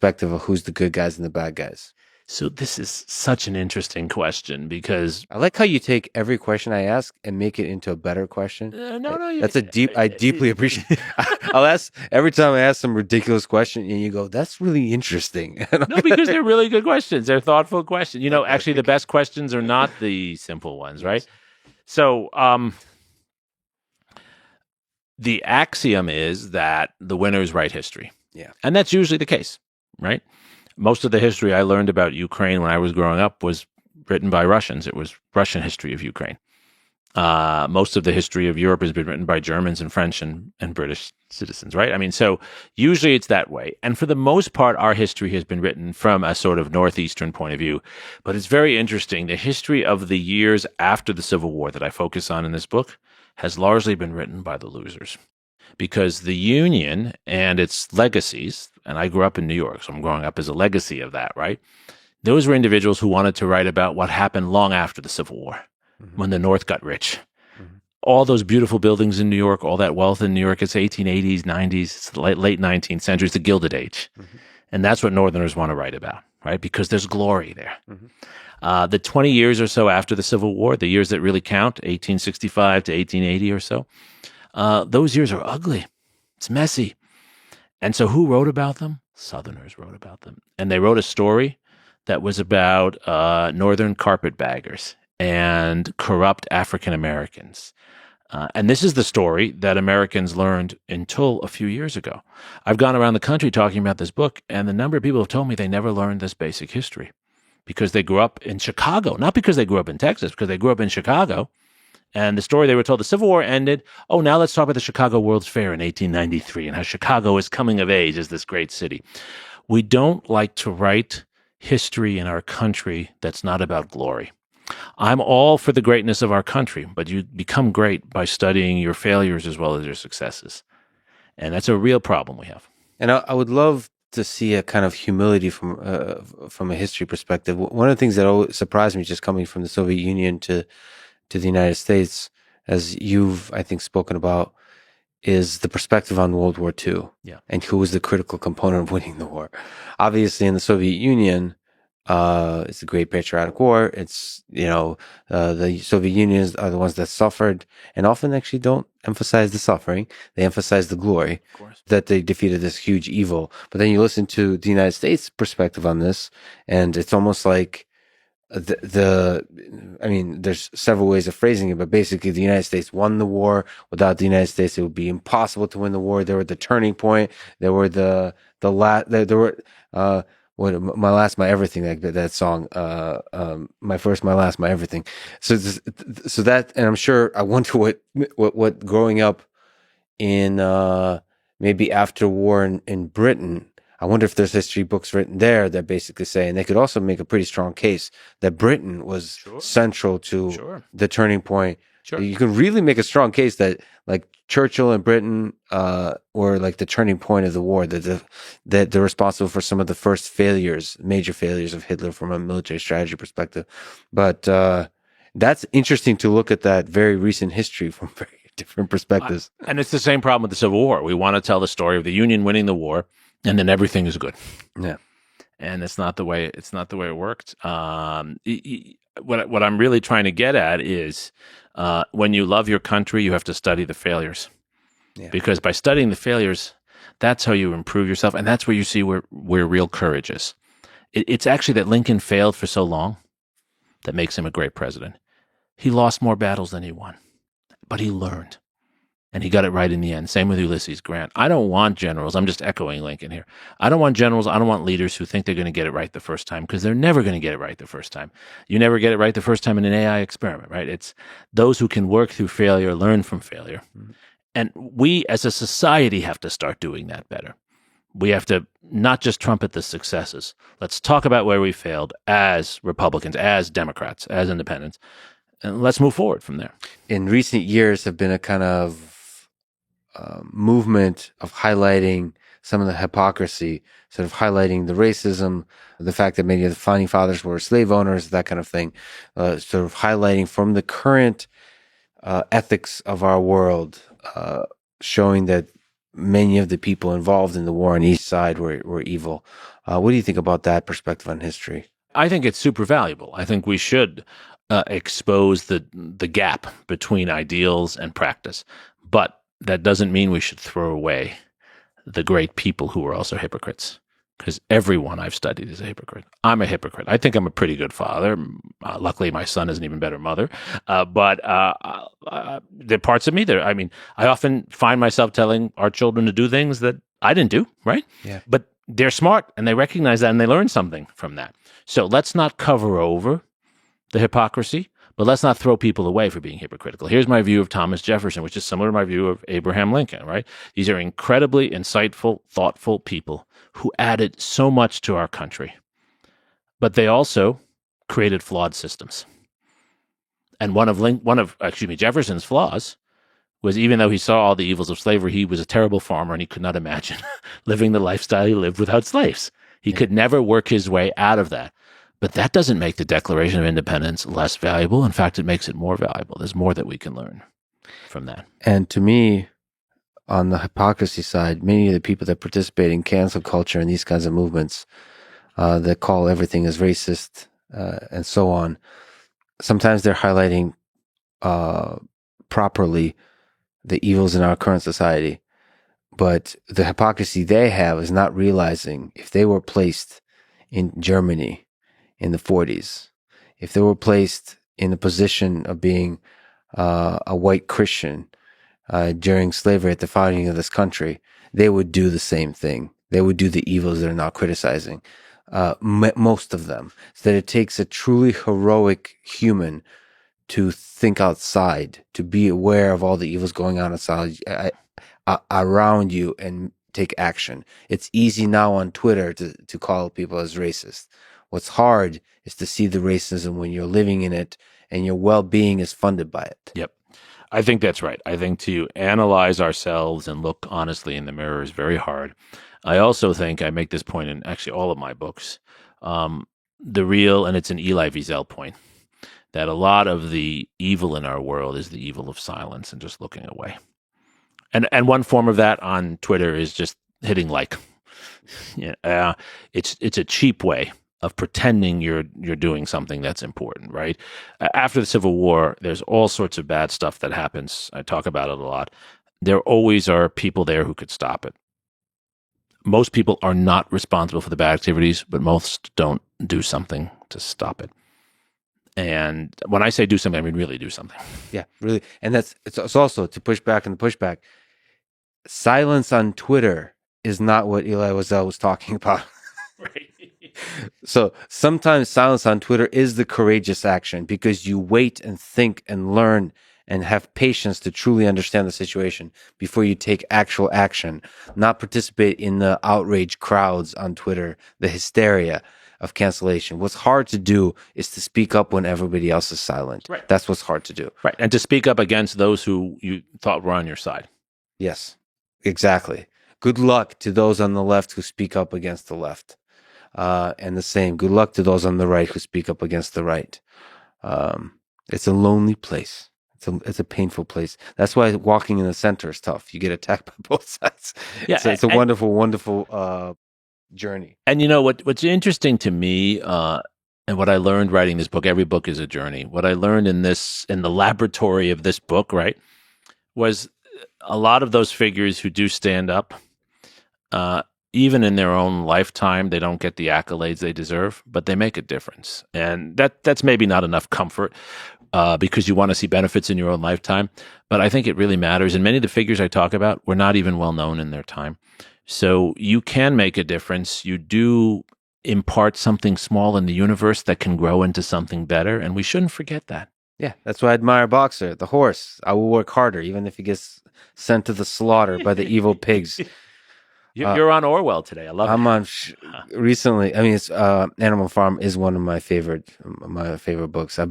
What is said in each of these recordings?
perspective of who's the good guys and the bad guys? So this is such an interesting question because I like how you take every question I ask and make it into a better question. That's a deep. I deeply appreciate. I'll ask every time I ask some ridiculous question, and you go, "That's really interesting." No, because they're really good questions. They're thoughtful questions. Actually, the best questions are not the simple ones, right? So, the axiom is that the winners write history. Yeah. And that's usually the case, right? Most of the history I learned about Ukraine when I was growing up was written by Russians. It was Russian history of Ukraine. Most of the history of Europe has been written by Germans and French and British citizens, right? I mean, so usually it's that way. And for the most part, our history has been written from a sort of Northeastern point of view. But it's very interesting. The history of the years after the Civil War that I focus on in this book has largely been written by the losers. Because the Union and its legacies, and I grew up in New York, so I'm growing up as a legacy of that, right? Those were individuals who wanted to write about what happened long after the Civil War, when the North got rich. All those beautiful buildings in New York, all that wealth in New York, it's 1880s, 90s, it's the late 19th century, it's the Gilded Age. And that's what Northerners want to write about, right? Because there's glory there. The 20 years or so after the Civil War, the years that really count, 1865 to 1880 or so, those years are ugly. It's messy. And so who wrote about them? Southerners wrote about them. And they wrote a story that was about Northern carpetbaggers and corrupt African Americans. And this is the story that Americans learned until a few years ago. I've gone around the country talking about this book, and the number of people have told me they never learned this basic history because they grew up in Chicago, not because they grew up in Texas, because they grew up in Chicago. And the story they were told, the Civil War ended. Oh, now let's talk about the Chicago World's Fair in 1893 and how Chicago is coming of age as this great city. We don't like to write history in our country that's not about glory. I'm all for the greatness of our country, but you become great by studying your failures as well as your successes. And that's a real problem we have. And I would love to see a kind of humility from a history perspective. One of the things that always surprised me, just coming from the Soviet Union to the United States, as you've, I think, spoken about, is the perspective on World War II. Yeah. And who was the critical component of winning the war. Obviously, in the Soviet Union, it's a great patriotic war. It's, the Soviet Unions are the ones that suffered and often actually don't emphasize the suffering. They emphasize the glory that they defeated this huge evil. But then you listen to the United States perspective on this, and it's almost like I mean, there's several ways of phrasing it, but basically the United States won the war. Without the United States, it would be impossible to win the war. They were the turning point. They were my last, my everything, like that song, my first, my last, my everything. So that, and I'm sure, I wonder what growing up in, maybe after war in Britain, I wonder if there's history books written there that basically say, and they could also make a pretty strong case that Britain was central to the turning point. Sure. You can really make a strong case that like Churchill and Britain were like the turning point of the war, that they're responsible for some of the first major failures of Hitler from a military strategy perspective. But that's interesting to look at that very recent history from very different perspectives. And it's the same problem with the Civil War. We want to tell the story of the Union winning the war, and then everything is good. Yeah. And it's not the way it worked. What I'm really trying to get at is when you love your country, you have to study the failures. Yeah. Because by studying the failures, that's how you improve yourself. And that's where you see where real courage is. It's actually that Lincoln failed for so long that makes him a great president. He lost more battles than he won, but he learned. And he got it right in the end. Same with Ulysses Grant. I don't want generals. I'm just echoing Lincoln here. I don't want generals. I don't want leaders who think they're going to get it right the first time, because they're never going to get it right the first time. You never get it right the first time in an AI experiment, right? It's those who can work through failure, learn from failure. Mm-hmm. And we as a society have to start doing that better. We have to not just trumpet the successes. Let's talk about where we failed as Republicans, as Democrats, as independents, and let's move forward from there. In recent years have been a kind of movement of highlighting some of the hypocrisy, sort of highlighting the racism, the fact that many of the founding fathers were slave owners, that kind of thing, sort of highlighting from the current ethics of our world, showing that many of the people involved in the war on each side were evil. What do you think about that perspective on history? I think it's super valuable. I think we should expose the gap between ideals and practice, but that doesn't mean we should throw away the great people who were also hypocrites. Because everyone I've studied is a hypocrite. I'm a hypocrite. I think I'm a pretty good father. Luckily, my son is an even better mother. But there are parts of me there. I mean, I often find myself telling our children to do things that I didn't do, right? Yeah. But they're smart and they recognize that and they learn something from that. So let's not cover over the hypocrisy, but let's not throw people away for being hypocritical. Here's my view of Thomas Jefferson, which is similar to my view of Abraham Lincoln, right? These are incredibly insightful, thoughtful people who added so much to our country, but they also created flawed systems. And one of Jefferson's flaws was, even though he saw all the evils of slavery, he was a terrible farmer and he could not imagine living the lifestyle he lived without slaves. He could never work his way out of that. But that doesn't make the Declaration of Independence less valuable. In fact, it makes it more valuable. There's more that we can learn from that. And to me, on the hypocrisy side, many of the people that participate in cancel culture and these kinds of movements that call everything as racist and so on, sometimes they're highlighting properly the evils in our current society. But the hypocrisy they have is not realizing if they were placed in Germany in the 40s, if they were placed in a position of being a white Christian during slavery at the founding of this country, they would do the same thing. They would do the evils they're now criticizing, most of them. So that it takes a truly heroic human to think outside, to be aware of all the evils going on outside, around you and take action. It's easy now on Twitter to call people as racist. What's hard is to see the racism when you're living in it and your well-being is funded by it. Yep. I think that's right. I think to analyze ourselves and look honestly in the mirror is very hard. I also think, I make this point in actually all of my books, the real, and it's an Elie Wiesel point, that a lot of the evil in our world is the evil of silence and just looking away. And one form of that on Twitter is just hitting like. Yeah, it's a cheap way of pretending you're doing something that's important, right? After the Civil War, there's all sorts of bad stuff that happens. I talk about it a lot. There always are people there who could stop it. Most people are not responsible for the bad activities, but most don't do something to stop it. And when I say do something, I mean really do something. Yeah, really. And it's also to push back and the pushback. Silence on Twitter is not what Elie Wiesel was talking about. Right. So sometimes silence on Twitter is the courageous action because you wait and think and learn and have patience to truly understand the situation before you take actual action, not participate in the outrage crowds on Twitter, the hysteria of cancellation. What's hard to do is to speak up when everybody else is silent. Right. That's what's hard to do. Right. And to speak up against those who you thought were on your side. Yes, exactly. Good luck to those on the left who speak up against the left. And the same, good luck to those on the right who speak up against the right. It's a lonely place. It's a painful place. That's why walking in the center is tough. You get attacked by both sides. Yeah, it's a wonderful, wonderful journey. And you know what's interesting to me, and what I learned writing this book. Every book is a journey. What I learned in the laboratory of this book, right, was a lot of those figures who do stand up. Even in their own lifetime, they don't get the accolades they deserve, but they make a difference. And that's maybe not enough comfort because you want to see benefits in your own lifetime. But I think it really matters. And many of the figures I talk about were not even well known in their time. So you can make a difference. You do impart something small in the universe that can grow into something better. And we shouldn't forget that. Yeah, that's why I admire Boxer, the horse. I will work harder, even if he gets sent to the slaughter by the evil pigs. You're on Orwell today. I love it. I'm on recently. I mean, it's Animal Farm is one of my favorite books. I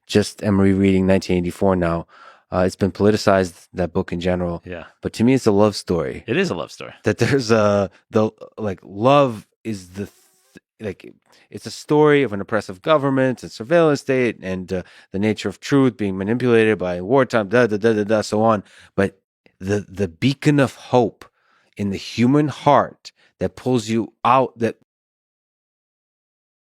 just am rereading 1984 now. It's been politicized, that book in general. Yeah. But to me, it's a love story. It is a love story. That there's love is it's a story of an oppressive government and surveillance state and the nature of truth being manipulated by wartime, so on. But the beacon of hope in the human heart that pulls you out, that